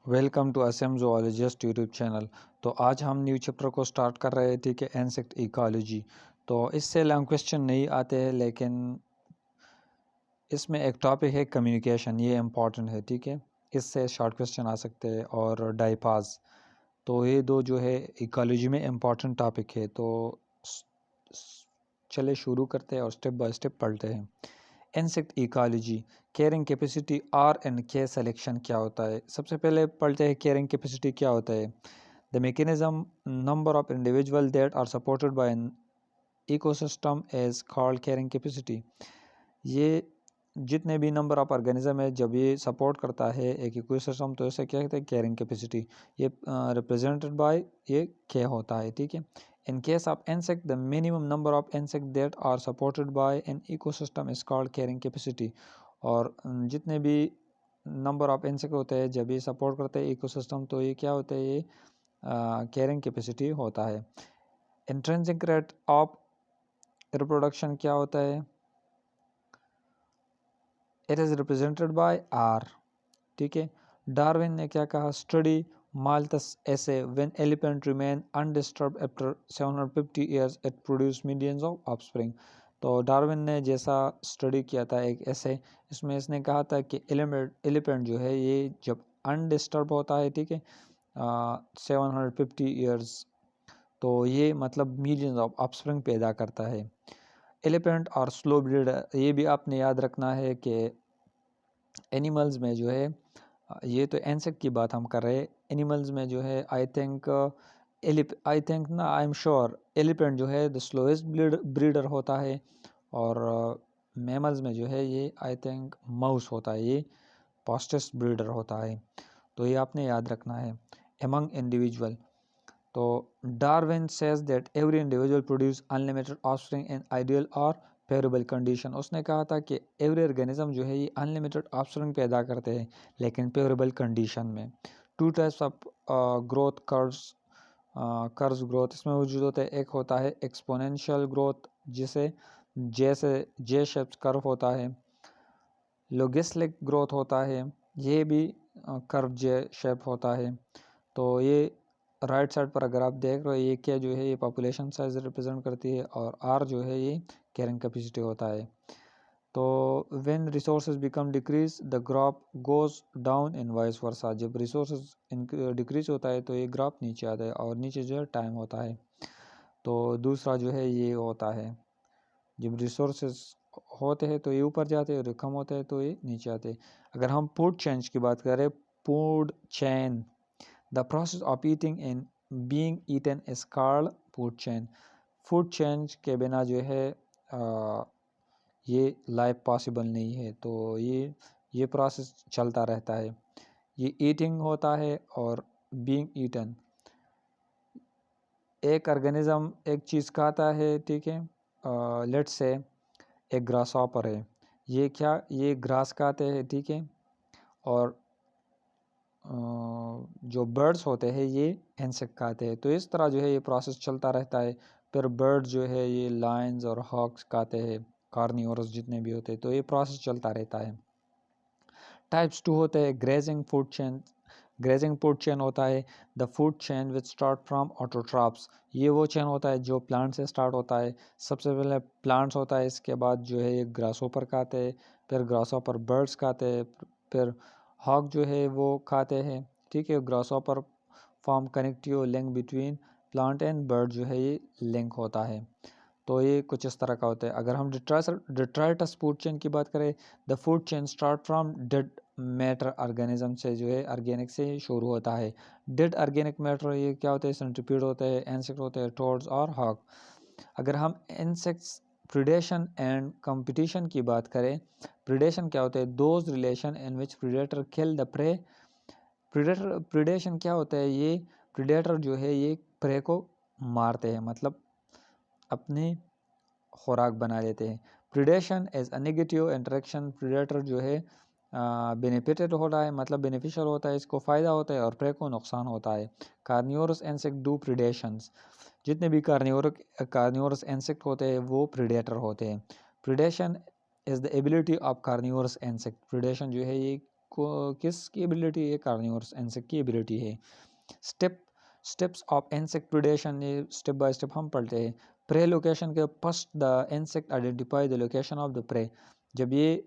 Welcome to Assam zoologist YouTube channel. तो आज हम न्यू चैप्टर को स्टार्ट कर रहे थे कि इंसेक्ट इकोलॉजी। तो इससे लॉन्ग क्वेश्चन नहीं आते हैं, लेकिन इसमें एक टॉपिक है कम्युनिकेशन, ये इम्पॉर्टेंट है। ठीक है, इससे शॉर्ट क्वेश्चन आ सकते हैं और डाइपाज। तो ये दो जो है इकोलॉजी में इम्पॉर्टेंट टॉपिक है। तो चले शुरू करते हैं और स्टेप बाय स्टेप पढ़ते हैं। Insect ecology, carrying capacity R and K selection क्या होता है। सबसे पहले पढ़ते हैं कैरिंग कैपेसिटी क्या होता है। The mechanism number of individual that are supported by an ecosystem is called carrying capacity. ये जितने भी नंबर ऑफ ऑर्गेनिज्म है, जब ये सपोर्ट करता है एक इकोसिस्टम, तो इसे क्या कहते हैं, कैरिंग कैपेसिटी। ये रिप्रेजेंटेड बाय ये के होता है। ठीक है, in case of insect the minimum number of insects that are supported by an ecosystem is called carrying capacity। और जितने भी नंबर ऑफ इंसेक्ट होते हैं जब ये सपोर्ट करते हैं इकोसिस्टम, तो ये क्या होता है, ये कैरिंग कैपेसिटी होता है। इंट्रिंसिक रेट ऑफ रिप्रोडक्शन क्या होता है, it is represented by R. ठीक है, डार्विन ने क्या कहा, स्टडी माल्थस ऐसे when elephant remain undisturbed after 750 years it produce millions of offspring. तो डार्विन ने जैसा स्टडी किया था एक ऐसे, इसमें इसने कहा था कि एलिफेंट जो है ये जब अनडिस्टर्ब होता है, ठीक है, 750 ईयर्स, तो ये मतलब मिलियंस ऑफ ऑफस्प्रिंग पैदा करता है। एलिफेंट और स्लो ब्रीडर, ये भी आपने याद रखना है कि एनिमल्स में जो है, ये तो इंसेक्ट की बात हम कर रहे हैं। एनिमल्स में जो है आई थिंक ना, आई एम श्योर एलिफेंट जो है द स्लोएस्ट ब्रीडर होता है। और मैमल्स में जो है ये आई थिंक माउस होता है, ये फास्टेस्ट ब्रीडर होता है। तो ये आपने याद रखना है। एमंग इंडिविजुअल, तो Darwin says that every individual produce unlimited offspring in ideal और फेवरेबल कंडीशन। उसने कहा था कि एवरी ऑर्गेनिज्म जो है ये अनलिमिटेड ऑफस्प्रिंग पैदा करते हैं, लेकिन फेवरेबल कंडीशन में। Two types of growth curves growth इसमें मौजूद होते हैं। एक होता है एक्सपोनेंशियल ग्रोथ, जिसे जैसे जे शेप कर्व होता है। लोगिस्टिक ग्रोथ होता है, ये भी कर्व जे शेप होता है। तो ये राइट साइड पर अगर आप देख रहे हो, ये क्या जो है, ये पॉपुलेशन साइज रिप्रेजेंट करती है, और आर जो है ये कैरिंग कैपेसिटी होता है। तो when resources become decrease the graph goes down in vice versa. जब रिसोर्सेज डिक्रीज होता है तो ये ग्राफ नीचे आता है, और नीचे जो है टाइम होता है। तो दूसरा जो है ये होता है, जब रिसोर्सेज होते हैं तो ये ऊपर जाते हैं, और कम होते हैं तो ये नीचे आते हैं। अगर हम फूड चेन की बात करें, food chain, the process of eating and being eaten is called food chain. Food chain के बिना जो है ये लाइफ पॉसिबल नहीं है। तो ये प्रोसेस चलता रहता है। ये ईटिंग होता है और बीइंग ईटन। एक ऑर्गेनिज्म एक चीज़ खाता है, ठीक है, लेट्स से एक ग्रास हॉपर है, ये क्या, ये ग्रास खाते हैं, ठीक है, और जो बर्ड्स होते हैं ये इंसेक्ट खाते हैं। तो इस तरह जो है ये प्रोसेस चलता रहता है। फिर बर्ड जो है ये लायंस और हॉक्स खाते हैं, कार्निवोरस जितने भी होते हैं। तो ये प्रोसेस चलता रहता है। टाइप्स 2 होते हैं grazing food chain. Grazing food chain होता है the food chain which start from autotrophs. ये वो चेन होता है जो प्लांट से स्टार्ट होता है। सबसे पहले प्लांट्स होता है, इसके बाद जो है ये ग्रासहोपर खाते हैं, फिर ग्रासहोपर बर्ड्स खाते हैं, फिर हॉक जो है वो खाते हैं। ठीक है, grasshopper form connective link between plant and bird, जो है ये लिंक होता है। तो ये कुछ इस तरह का होता है। अगर हम डिट्राइटस फूड चेन की बात करें, the food chain start from dead matter organism से, जो है ऑर्गेनिक से शुरू होता है। डेड ऑर्गेनिक मैटर ये क्या होते हैं, सेंट्रीपीड होते हैं, इंसेक्ट होते हैं, टोड्स और हॉक। अगर हम इंसेक्ट्स प्रिडेशन एंड कंपटीशन की बात करें, प्रिडेशन क्या होता है, those relation in which predator kill the prey. Predation क्या होता है, ये प्रीडेटर जो है ये प्रे को मारते हैं, मतलब अपनी खुराक बना लेते हैं। Predation as a negative interaction, predator जो है बेनिफिटेड होता है, मतलब बेनिफिशियल होता है, इसको फ़ायदा होता है, और प्रे को नुकसान होता है। कार्निवोरस इंसेक्ट डू प्रिडेशंस, जितने भी कार्निवोरस इंसेक्ट होते हैं वो प्रीडेटर होते हैं। Predation is the ability of carnivorous insect. Predation जो है ये किसकी एबिलिटी है? कार्निवोरस इंसेक्ट की एबिलिटी है। स्टेप्स ऑफ इंसेक्ट प्रिडेशन, ये स्टेप बाय स्टेप हम पढ़ते हैं। प्रे लोकेशन के first the insect identify the location of the prey. जब ये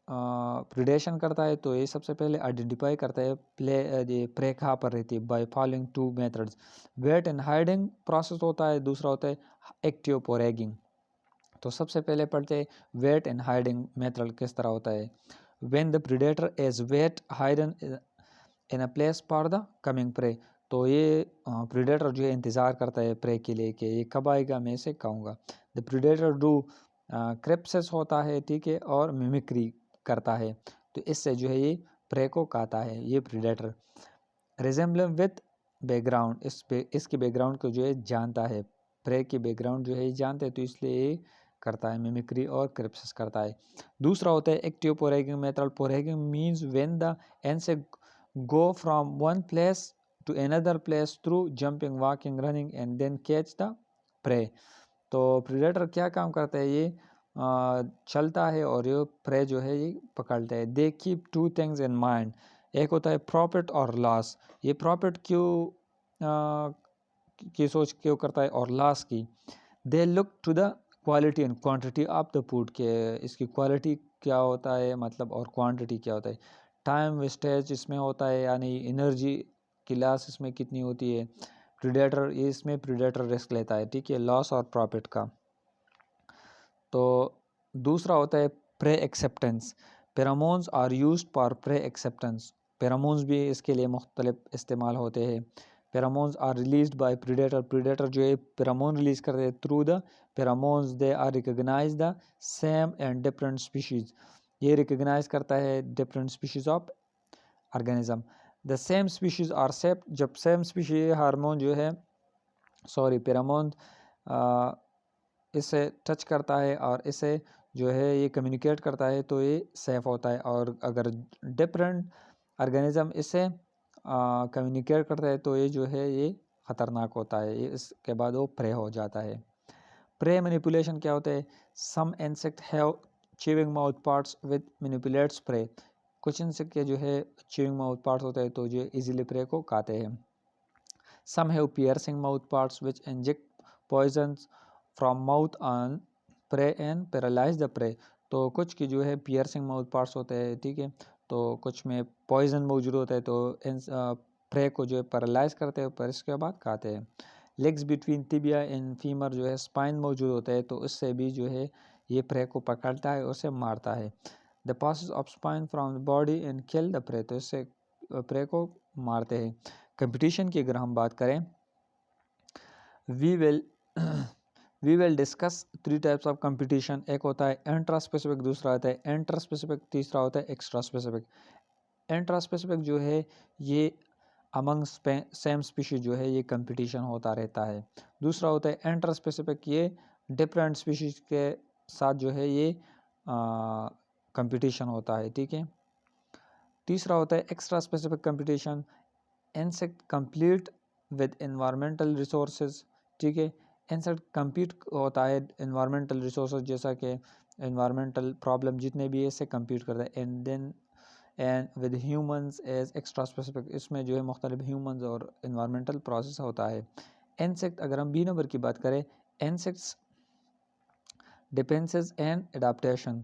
प्रिडेशन करता है तो ये सबसे पहले आइडेंटिफाई करता है ये प्रे कहाँ पर रहती है by following two methods. Wait and hiding process होता है, दूसरा होता है एक्टिव फोरेगिंग। तो सबसे पहले पढ़ते हैं वेट एंड हाइडिंग मेथड किस तरह होता है। When the predator is wait hidden in a place for the coming prey, तो ये प्रीडेटर जो है इंतज़ार करता है प्रे के लिए कि ये कब आएगा, मैं इसे खाऊंगा। द प्रीडेटर डू क्रिप्सिस होता है, ठीक है, और मिमिक्री करता है, तो इससे जो है ये प्रे को खाता है ये प्रीडेटर। रिजेम्बल विथ बैकग्राउंड, इसके बैकग्राउंड को जो है जानता है, प्रे की बैकग्राउंड जो है ये जानता है, तो इसलिए ये करता है मिमिक्री और क्रिप्सिस करता है। दूसरा होता है active foraging method. Foraging means when the insect go from one place to another place through jumping, walking, running and then catch the prey। तो प्रीडेटर क्या काम करता है, ये चलता है और ये प्रे जो है ये पकड़ता है। They keep two things in mind, एक होता है प्रॉफिट और लॉस। ये प्रॉफिट की सोच क्यों करता है और लॉस की। They look to the quality and quantity of the food, के इसकी क्वालिटी क्या होता है मतलब और क्वांटिटी क्या होता है। टाइम वेस्टेज इसमें होता है, यानी एनर्जी की लॉस इसमें कितनी होती है। प्रीडेटर, ये इसमें प्रीडेटर रिस्क लेता है, ठीक है, लॉस और प्रॉफिट का। तो दूसरा होता है prey acceptance. Pheromones are used for prey acceptance, pheromones भी इसके लिए मुख्तलिफ इस्तेमाल होते हैं। Pheromones are released by predator, predator जो है फेरोमोन रिलीज करते हैं through the pheromones they are recognise the same and different species, ये रिकॉग्नाइज करता है different species of organism. The same species are सेप, जब सेम स्पीशीज हार्मोन जो है फेरोमोन इसे टच करता है और इसे जो है ये कम्युनिकेट करता है तो ये सेफ होता है, और अगर डिफरेंट ऑर्गेनिज्म इसे कम्युनिकेट करता है तो ये जो है ये ख़तरनाक होता है, ये इसके बाद वो प्रे हो जाता है। प्रे मैनिपुलेशन क्या होता है। Some insect have chewing mouth parts with manipulates prey, कुछ इंसेक्ट के जो है चीविंग माउथ पार्ट्स होते हैं तो जो इजीली प्रे को खाते हैं। Some have piercing mouth parts which inject poisons from mouth on prey and paralyse the prey, तो कुछ की जो है पियर्सिंग माउथ पार्ट्स होते हैं, ठीक है, तो कुछ में पॉइजन मौजूद होता है तो प्रे को जो है पैरालाइज करते हैं पर इसके बाद खाते हैं। Legs between tibia and femur जो है स्पाइन मौजूद होता है तो इससे भी जो है ये प्रे को पकड़ता है और उसे मारता है। The passes of spine from the body and kill the prey, तो इससे प्रे को मारते हैं। कंपटीशन की अगर हम बात करें, we will discuss 3 types of competition. एक होता है इंट्रा स्पेसिफिक, दूसरा होता है इंटर स्पेसिफिक, तीसरा होता है एक्स्ट्रा स्पेसिफिक। इंट्रा स्पेसिफिक जो है ये अमंग सेम स्पीशीज जो है ये कंपटीशन होता रहता है। दूसरा होता है इंटर स्पेसिफिक, ये डिफरेंट स्पीशीज के साथ जो है ये कंपटीशन होता है, ठीक है। तीसरा होता है extra specific competition, insect complete with environmental resources, ठीक है, इंसेक्ट कम्पीट होता है एनवायरमेंटल रिसोर्सेज, जैसा कि एनवायरमेंटल प्रॉब्लम जितने भी है इससे कम्पीट करता है। And then and with humans as extra specific, इसमें जो है मुख्तलिफ ह्यूमंस और एनवायरमेंटल प्रोसेस होता है। इंसेक्ट, अगर हम बी नंबर की बात करें, इंसेक्ट्स डिफेंसेस एंड एडाप्टेशन,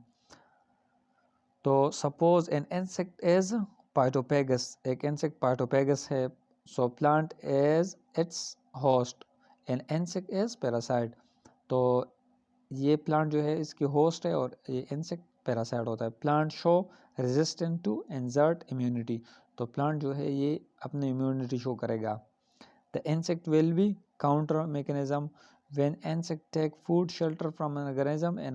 तो suppose an insect is phytophagous, एक इंसेक्ट पाइटोपेगस है, so plant as its host an insect is parasite, तो ये प्लांट जो है इसकी होस्ट है और ये इंसेक्ट पैरासाइट होता है। प्लांट शो रेजिस्टेंट टू एंजर्ट इम्यूनिटी, तो प्लांट जो है ये अपनी इम्यूनिटी शो करेगा। The insect will be counter mechanism, when insect take food shelter from an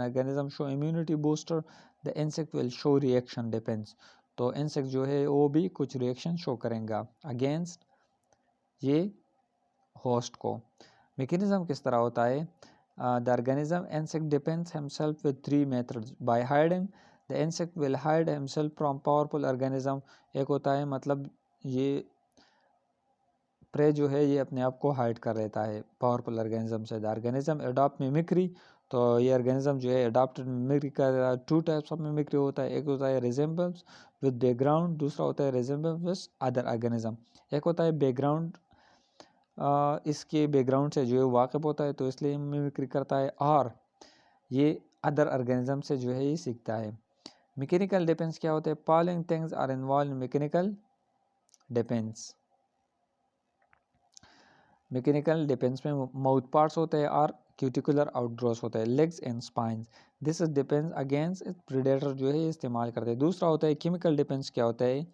organism show immunity booster, the insect will show reaction depends, तो insect जो है वो भी कुछ रिएक्शन शो करेगा अगेंस्ट ये होस्ट को। मैकेनिज्म किस तरह होता है, the organism insect defends himself with 3 methods. By hiding, the insect will hide himself from powerful organism, एक होता है मतलब ये प्रे जो है ये अपने आप को हाइड कर लेता है पावरफुल ऑर्गेनिज्म से। द ऑर्गेनिज्म अडॉप्ट मिमिक्री, तो ये ऑर्गेनिज्म जो है अडाप्टेड मिमिक्री का 2 टाइप्स ऑफ मिमिक्री होता है। एक होता है रिजेम्बल्स विद बैकग्राउंड, दूसरा होता है रिजेम्बल्स विद अदर ऑर्गेनिज्म। एक होता है बैकग्राउंड, इसके बैकग्राउंड से जो है वाकिफ होता है तो इसलिए मिमिक्री करता है, और ये अदर ऑर्गेनिज्म से जो है ये सीखता है। मैकेनिकल डिफेंस क्या होता है? Following things are involve in mechanical defence. Mechanical defence में माउथ पार्ट्स होते हैं और क्यूटिकुलर आउटग्रोस होता है, legs and spines. This is defence against predator जो है इस्तेमाल करते हैं। दूसरा होता है केमिकल डिफेंस। क्या होता है?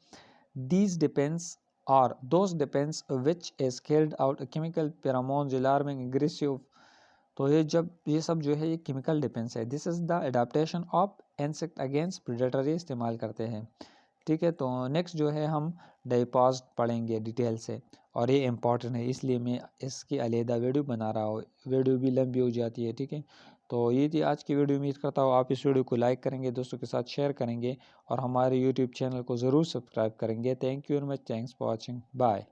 दीज डिफेंस और those defence which is carried out chemical pheromones alarming aggressive. तो ये सब जो है ये केमिकल डिफेंस है। This is the adaptation of insect against predator, ये इस्तेमाल करते हैं। ठीक है, तो नेक्स्ट जो है हम डाइपॉज पढ़ेंगे डिटेल से, और ये इम्पॉर्टेंट है इसलिए मैं इसकी अलहदा वीडियो बना रहा हूँ, वीडियो भी लंबी हो जाती है। ठीक है, तो ये थी आज की वीडियो। उम्मीद करता हूँ आप इस वीडियो को लाइक करेंगे, दोस्तों के साथ शेयर करेंगे और हमारे यूट्यूब चैनल को ज़रूर सब्सक्राइब करेंगे। Thank you very much, thanks for watching, bye.